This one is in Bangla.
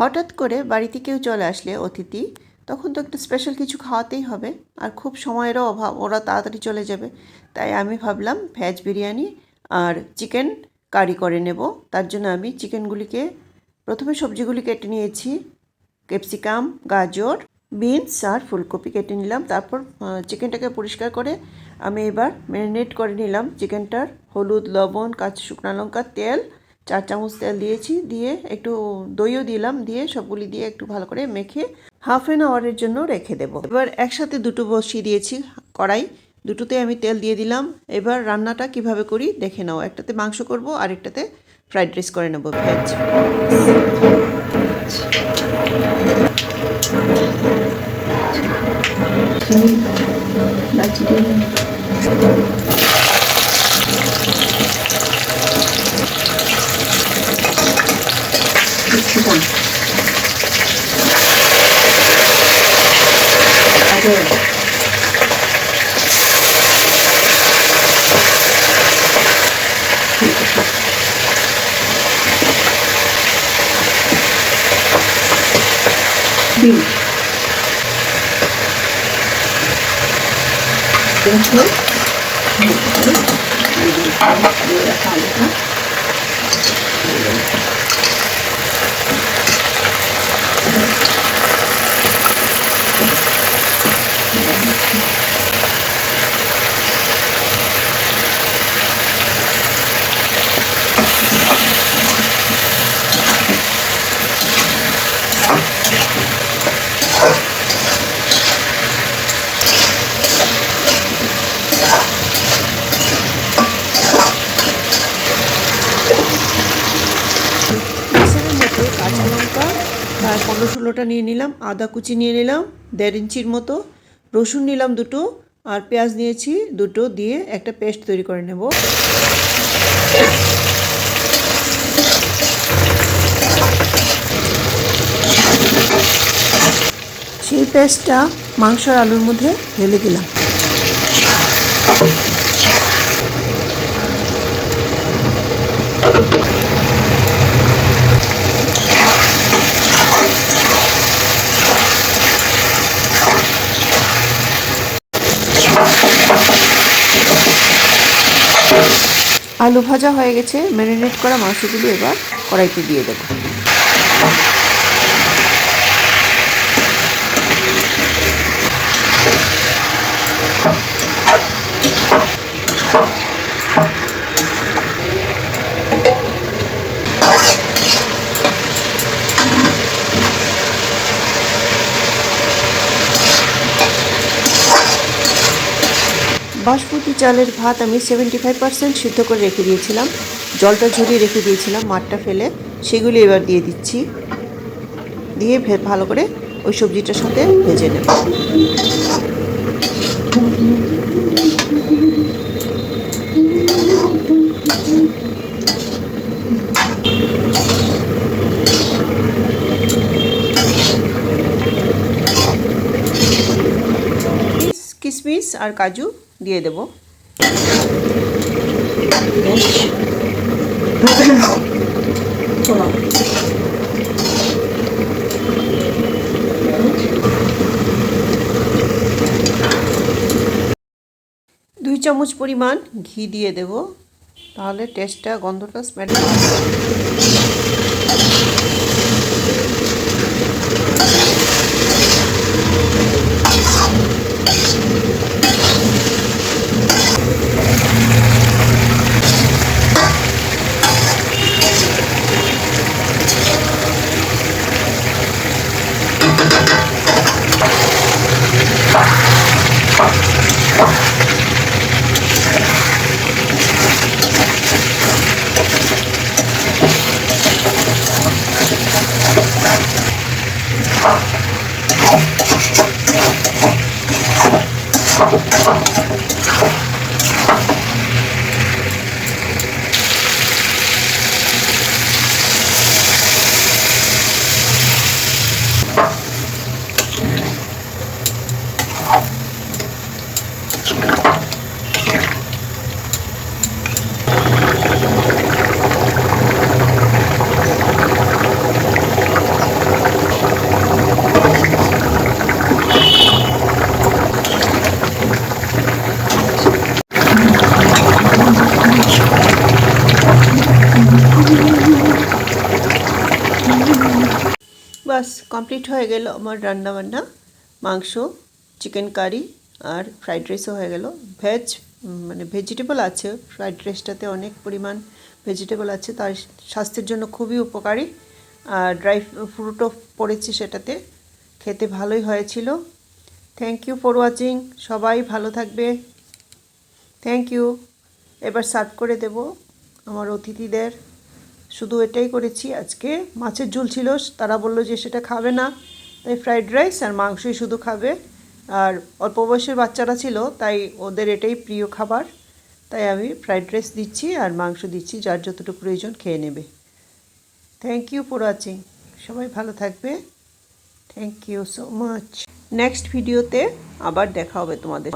হঠাৎ করে বাড়িতে কেউ চলে আসলে অতিথি, তখন তো একটু স্পেশাল কিছু খাওয়াতেই হবে। আর খুব সময়েরও অভাব, ওরা তাড়াতাড়ি চলে যাবে। তাই আমি ভাবলাম ভেজ বিরিয়ানি আর চিকেন কারি করে নেব। তার জন্য আমি চিকেনগুলিকে প্রথমে সবজিগুলি কেটে নিয়েছি। ক্যাপসিকাম, গাজর, বিনস আর ফুলকপি কেটে নিলাম। তারপর চিকেনটাকে পরিষ্কার করে আমি এবার ম্যারিনেট করে নিলাম চিকেনটার। হলুদ, লবণ, কাঁচা শুকনো লঙ্কা, তেল, 4 চামচ তেল দিয়েছি, দিয়ে একটু দইও দিলাম, দিয়ে সবগুলি দিয়ে একটু ভালো করে মেখে হাফ অ্যান আওয়ারের জন্য রেখে দেবো। এবার একসাথে দুটো বসিয়ে দিয়েছি কড়াই, দুটোতে আমি তেল দিয়ে দিলাম। এবার রান্নাটা কিভাবে করি দেখে নাও। একটাতে মাংস করব আর একটাতে ফ্রাইড রাইস করে নেব ভেজ। কাঁচা লঙ্কা প্রায় 15-16টা নিয়ে নিলাম, আদা কুচি নিয়ে নিলাম 1.5 ইঞ্চির মতো, রসুন নিলাম 2টো, আর পেঁয়াজ নিয়েছি 2টো, দিয়ে একটা পেস্ট তৈরি করে নেব। সেই পেস্টটা মাংস আর আলুর মধ্যে ঢেলে দিলাম। আলু ভাজা হয়ে গেছে, ম্যারিনেট করা মাংসগুলো এবার কড়াইতে দিয়ে দেবো। বাসমতি চালের ভাত আমি 75% সিদ্ধ করে রেখে দিয়েছিলাম, জলটা ঝরিয়ে রেখে দিয়েছিলাম মাঠটা ফেলে, সেগুলি এবার দিয়ে দিচ্ছি। দিয়ে ভালো করে ওই সবজিটার সাথে ভেজে নেব। কিশমিশ আর কাজু দিয়ে দেব। 2 চামচ পরিমাণ ঘি দিয়ে দেব, তাহলে টেস্টটা, গন্ধটা, স্মেলটা। বাস কমপ্লিট হয়ে গেল আমার রান্না বান্না। মাংস, চিকেন কারি আর ফ্রাইড রাইসও হয়ে গেল। ভেজ মানে ভেজিটেবল আছে ফ্রাইড রাইসটাতে, অনেক পরিমাণ ভেজিটেবল আছে, তাই স্বাস্থ্যের জন্য খুবই উপকারী। আর ড্রাই ফ্রুটও পড়েছে সেটাতে, খেতে ভালোই হয়েছিল। Thank you for watching. সবাই ভালো থাকবে। Thank you. এবার সার্ভ করে দেব আমার অতিথিদের। শুধু এটাই করেছি আজকে। মাছের ঝোল ছিল, তারা বললো যে সেটা খাবে না, তাই ফ্রাইড রাইস আর মাংসই শুধু খাবে। আর অল্প বয়সের বাচ্চারা ছিল, তাই ওদের এটাই প্রিয় খাবার, তাই আমি ফ্রাইড রাইস দিচ্ছি আর মাংস দিচ্ছি, যার যতটুকু প্রয়োজন খেয়ে নেবে। Thank you for watching. সবাই ভালো থাকবে। Thank you so much. Next ভিডিওতে আবার দেখা হবে তোমাদের।